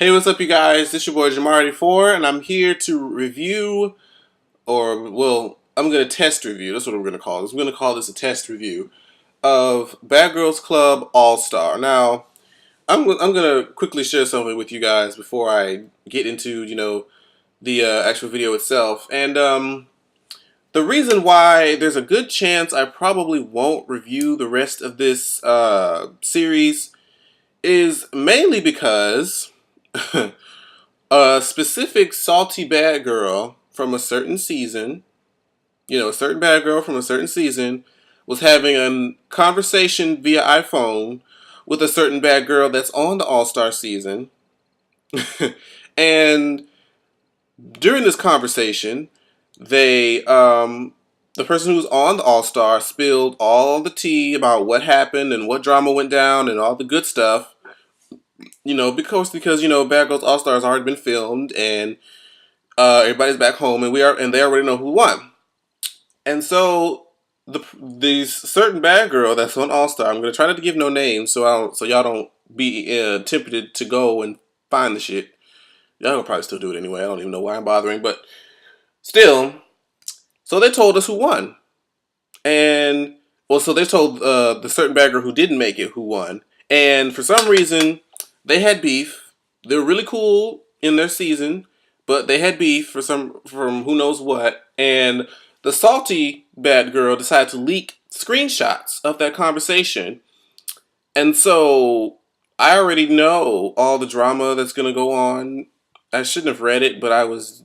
Hey, what's up, you guys? This is your boy Jamar84, and I'm here to review, I'm going to test review. That's what we're going to call this. We're going to call this a test review of Bad Girls Club All Star. Now, I'm going to quickly share something with you guys before I get into, the actual video itself. And the reason why there's a good chance I probably won't review the rest of this series is mainly because a specific salty bad girl from a certain season, a certain bad girl from a certain season was having a conversation via iPhone with a certain bad girl that's on the All-Star season. And during this conversation, the person who's on the All-Star spilled all the tea about what happened and what drama went down and all the good stuff. Because Bad Girls All Stars already been filmed and everybody's back home and they already know who won. And so these certain bad girl that's on All Star, I'm gonna try not to give no names so y'all don't be tempted to go and find the shit. Y'all will probably still do it anyway. I don't even know why I'm bothering, but still. So they told us who won, and so they told the certain bad girl who didn't make it who won, and for some reason they had beef. They were really cool in their season, but they had beef from who knows what, and the salty bad girl decided to leak screenshots of that conversation. And so I already know all the drama that's gonna go on. I shouldn't have read it, but I was,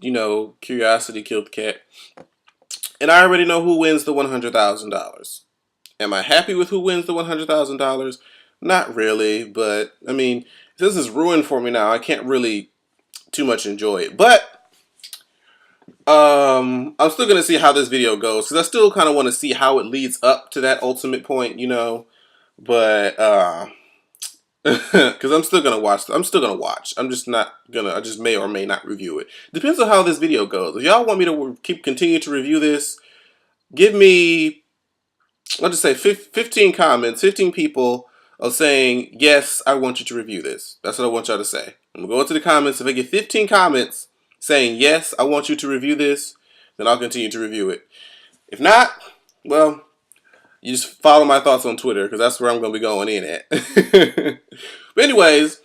curiosity killed the cat. And I already know who wins the $100,000. Am I happy with who wins the $100,000? Not really, but I mean, this is ruined for me now. I can't really too much enjoy it. But I'm still gonna see how this video goes because I still kind of want to see how it leads up to that ultimate point, But because I'm still gonna watch. I'm still gonna watch. I'm just not gonna. I just may or may not review it. Depends on how this video goes. If y'all want me to continue to review this, give me, I'll just say 15 comments, 15 people of saying, yes, I want you to review this. That's what I want y'all to say. I'm going to go into the comments. If I get 15 comments saying, yes, I want you to review this, then I'll continue to review it. If not, well, you just follow my thoughts on Twitter because that's where I'm going to be going in at. But anyways,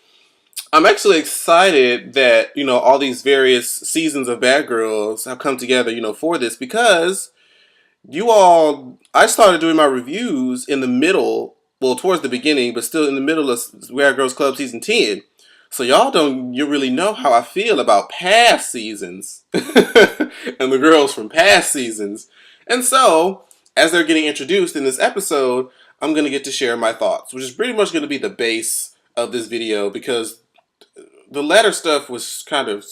I'm actually excited that, all these various seasons of Bad Girls have come together, for this because I started doing my reviews in the middle, well, towards the beginning, but still in the middle of Bad Girls Club Season 10. So you really know how I feel about past seasons and the girls from past seasons. And so, as they're getting introduced in this episode, I'm going to get to share my thoughts, which is pretty much going to be the base of this video because the latter stuff was kind of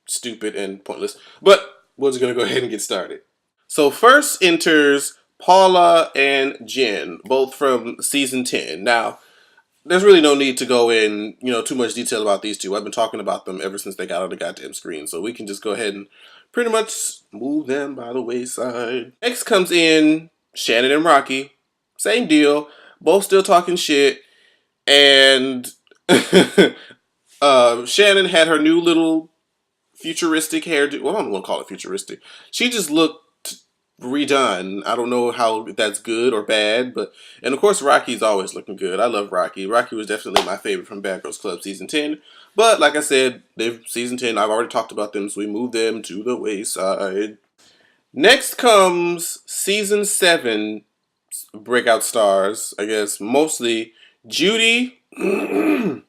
stupid and pointless. But we're just going to go ahead and get started. So first enters Paula and Jen, both from season 10. Now, there's really no need to go in, too much detail about these two. I've been talking about them ever since they got on the goddamn screen. So we can just go ahead and pretty much move them by the wayside. Next comes in Shannon and Rocky. Same deal. Both still talking shit. And Shannon had her new little futuristic hairdo. Well, I don't want to call it futuristic. She just looked redone. I don't know how that's good or bad, and of course Rocky's always looking good. I love Rocky. Rocky was definitely my favorite from Bad Girls Club Season 10. But like I said, they've Season 10, I've already talked about them, so we move them to the wayside. Next comes Season 7 breakout stars, I guess, mostly Judy. Y'all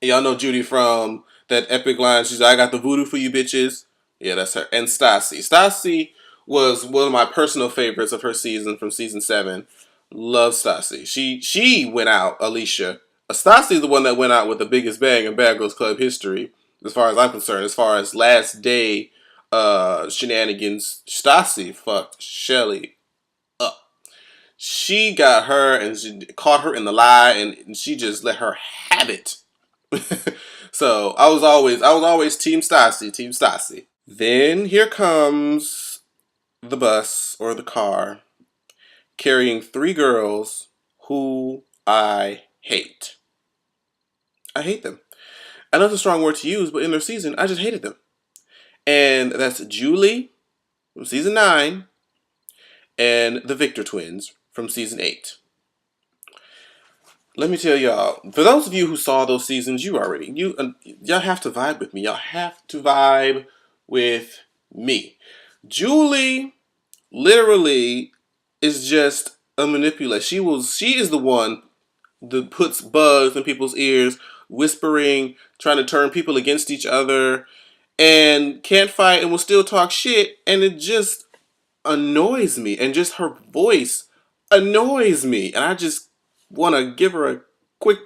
know Judy from that epic line, she's like, I got the voodoo for you bitches. Yeah, that's her. And Stassi. Stassi was one of my personal favorites of her season from season 7. Love Stassi. She went out, Alicia. Stassi's the one that went out with the biggest bang in Bad Girls Club history, as far as I'm concerned. As far as last day shenanigans, Stassi fucked Shelly up. She got her and she caught her in the lie, and she just let her have it. So I was always Team Stassi, Team Stassi. Then here comes the bus or the car carrying 3 girls who I hate. I hate them. I know it's a strong word to use, but in their season, I just hated them. And that's Julie from season 9 and the Victor twins from season 8. Let me tell y'all, for those of you who saw those seasons, y'all have to vibe with me. Y'all have to vibe with me. Julie literally is just a manipulator. She is the one that puts bugs in people's ears, whispering, trying to turn people against each other, and can't fight and will still talk shit, and it just annoys me. And just her voice annoys me. And I just want to give her a quick.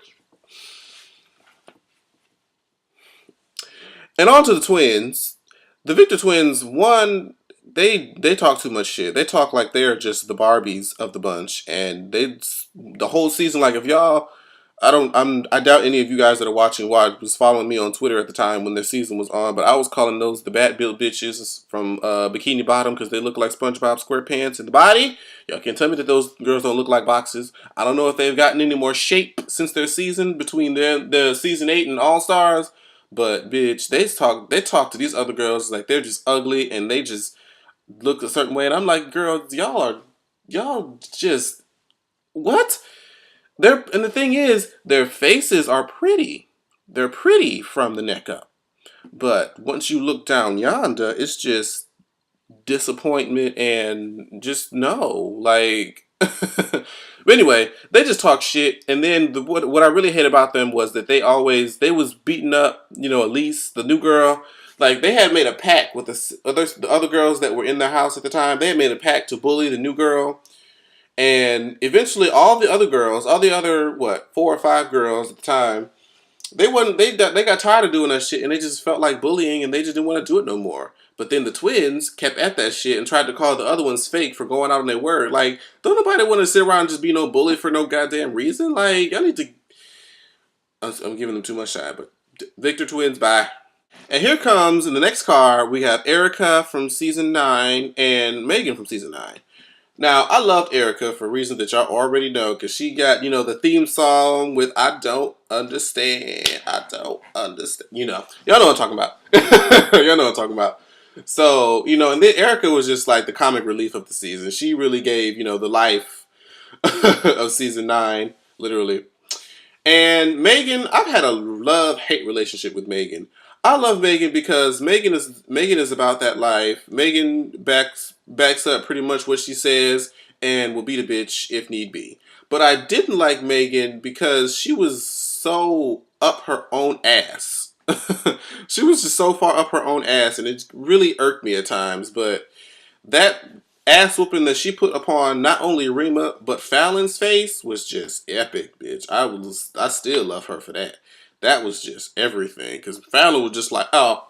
And on to the twins. The Victor twins, one, they talk too much shit. They talk like they're just the Barbies of the bunch, and the whole season. Like if y'all, I doubt any of you guys that are watching was following me on Twitter at the time when their season was on. But I was calling those the bad built bitches from Bikini Bottom because they look like SpongeBob SquarePants in the body. Y'all can tell me that those girls don't look like boxes. I don't know if they've gotten any more shape since their season between the season 8 and All Stars. But bitch, they talk to these other girls like they're just ugly and they just look a certain way, and I'm like, girls, y'all just what? And the thing is, their faces are pretty. They're pretty from the neck up. But once you look down yonder, it's just disappointment and just no. Like but anyway, they just talk shit, and then what I really hate about them was that they was beating up, Elise, the new girl. Like they had made a pact with the other girls that were in their house at the time. They had made a pact to bully the new girl, and eventually all the other girls, all the other 4 or 5 girls at the time, they got tired of doing that shit, and they just felt like bullying, and they just didn't want to do it no more. But then the twins kept at that shit and tried to call the other ones fake for going out on their word. Like, don't nobody want to sit around and just be no bully for no goddamn reason. Like, y'all need to. I'm giving them too much shine, but Victor twins, bye. And here comes in the next car we have Erica from season 9 and Megan from season 9. Now, I loved Erica for reasons that y'all already know, because she got, the theme song with I Don't Understand. I Don't Understand. Y'all know what I'm talking about. Y'all know what I'm talking about. So, and then Erica was just like the comic relief of the season. She really gave, the life of season 9, literally. And Megan, I've had a love-hate relationship with Megan. I love Megan because Megan is about that life. Megan backs up pretty much what she says and will beat a bitch if need be. But I didn't like Megan because she was so up her own ass. She was just so far up her own ass, and it really irked me at times. But that ass whooping that she put upon not only Rima but Fallon's face was just epic, bitch. I still love her for that. That was just everything, because Fallon was just like, oh.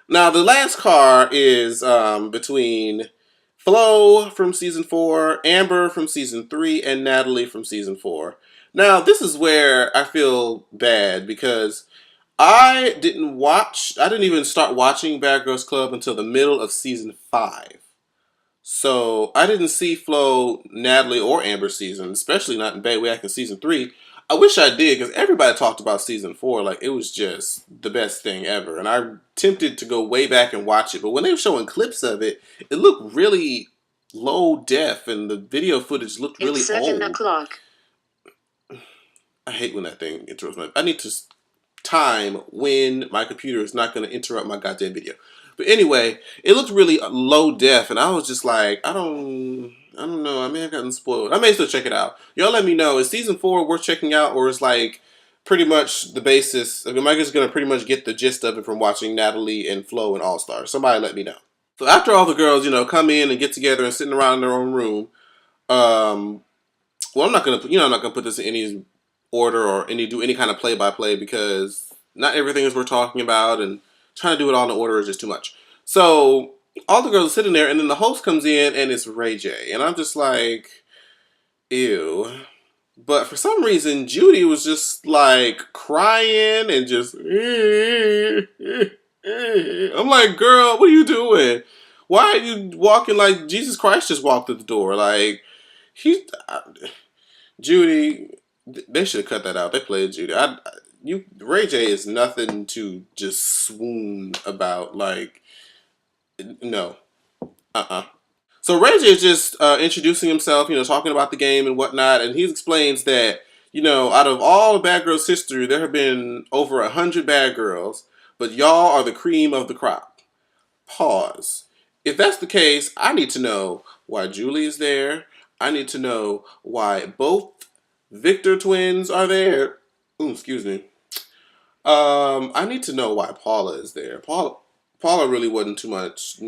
Now the last car is between Flo from season 4, Amber from season 3, and Natalie from season 4. Now this is where I feel bad because I didn't even start watching Bad Girls Club until the middle of season 5. So I didn't see Flo, Natalie, or Amber season, especially not in Bad Way in season 3. I wish I did, because everybody talked about season 4 like it was just the best thing ever. And I'm tempted to go way back and watch it. But when they were showing clips of it, it looked really low def, and the video footage looked really it's old. 7 o'clock. I hate when that thing interrupts my... I need to time when my computer is not going to interrupt my goddamn video. But anyway, it looked really low def, and I was just like, I don't know. I may have gotten spoiled. I may still check it out. Y'all let me know. Is season 4 worth checking out, or is like pretty much the basis? Am I just going to pretty much get the gist of it from watching Natalie and Flo and All Stars? Somebody let me know. So after all the girls, come in and get together and sitting around in their own room, well, I'm not gonna put this in any order or do any kind of play-by-play, because not everything is worth talking about, and trying to do it all in order is just too much. So all the girls are sitting there, and then the host comes in, and it's Ray J, and I'm just like, ew. But for some reason, Judy was just like crying and just. I'm like, girl, what are you doing? Why are you walking like Jesus Christ just walked through the door? Like, Judy, they should have cut that out. They played Judy. Ray J is nothing to just swoon about. Like, no, So Ray J is just introducing himself, talking about the game and whatnot, and he explains that out of all of Bad Girls history, there have been over 100 bad girls, but y'all are the cream of the crop. Pause. If that's the case, I need to know why Julie is there. I need to know why both Victor twins are there. Ooh, excuse me. I need to know why Paula is there. Paula really wasn't too much,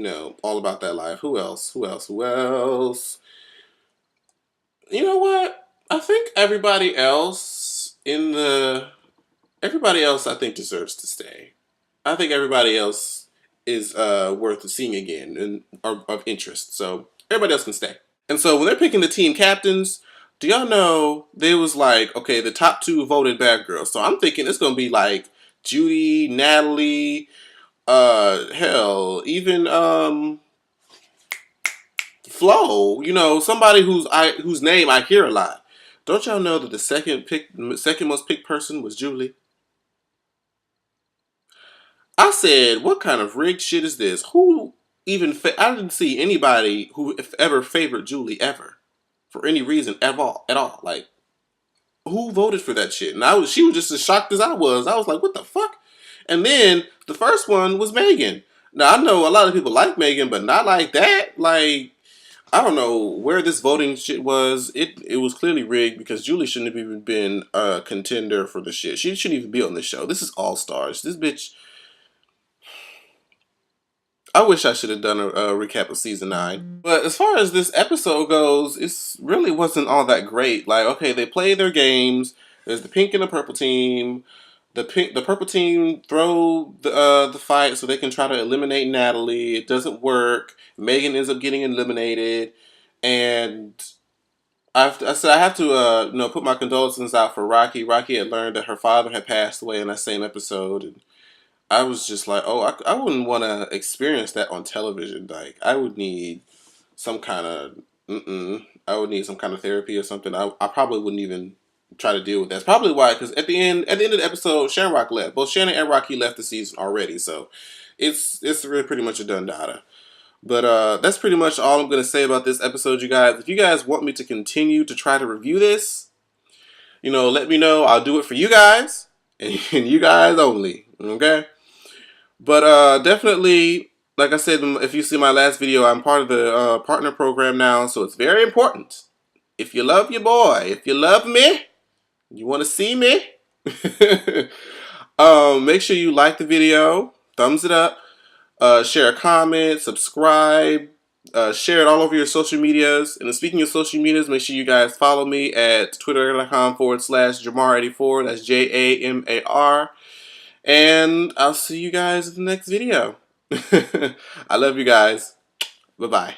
all about that life. Who else? Who else? Who else? You know what? I think everybody else I think deserves to stay. I think everybody else is worth seeing again and are of interest. So everybody else can stay. And so when they're picking the team captains, do y'all know they was like, okay, the top two voted bad girls. So I'm thinking it's gonna be like Judy, Natalie, hell, even Flo, somebody whose name I hear a lot. Don't y'all know that the second most picked person was Julie? I said, what kind of rigged shit is this? Who even? I didn't see anybody who ever favored Julie ever, for any reason at all. Like, who voted for that shit? And she was just as shocked as I was. I was like, what the fuck? And then the first one was Megan. Now I know a lot of people like Megan, but not like that. Like, I don't know where this voting shit was. It was clearly rigged because Julie shouldn't have even been a contender for the shit. She shouldn't even be on this show. This is All Stars. This bitch. I wish I should have done a recap of season 9. But as far as this episode goes, it really wasn't all that great. Like, okay, they play their games. There's the pink and the purple team. The purple team throw the fight so they can try to eliminate Natalie. It doesn't work. Megan ends up getting eliminated, and I said I have to put my condolences out for Rocky. Rocky had learned that her father had passed away in that same episode, and I was just like, oh, I wouldn't want to experience that on television. Like, I would need some kind of, I would need some kind of therapy or something. I probably wouldn't even try to deal with that. That's probably why, because at the end of the episode, Shamrock left. Both Shannon and Rocky left the season already, so it's really pretty much a done data. But that's pretty much all I'm going to say about this episode, you guys. If you guys want me to continue to try to review this, let me know. I'll do it for you guys, and you guys only, okay? But definitely, like I said, if you see my last video, I'm part of the partner program now, so it's very important. If you love your boy, if you love me, you want to see me, make sure you like the video, thumbs it up, share a comment, subscribe, share it all over your social medias. And speaking of social medias, make sure you guys follow me at twitter.com/Jamar84. That's JAMAR. And I'll see you guys in the next video. I love you guys. Bye-bye.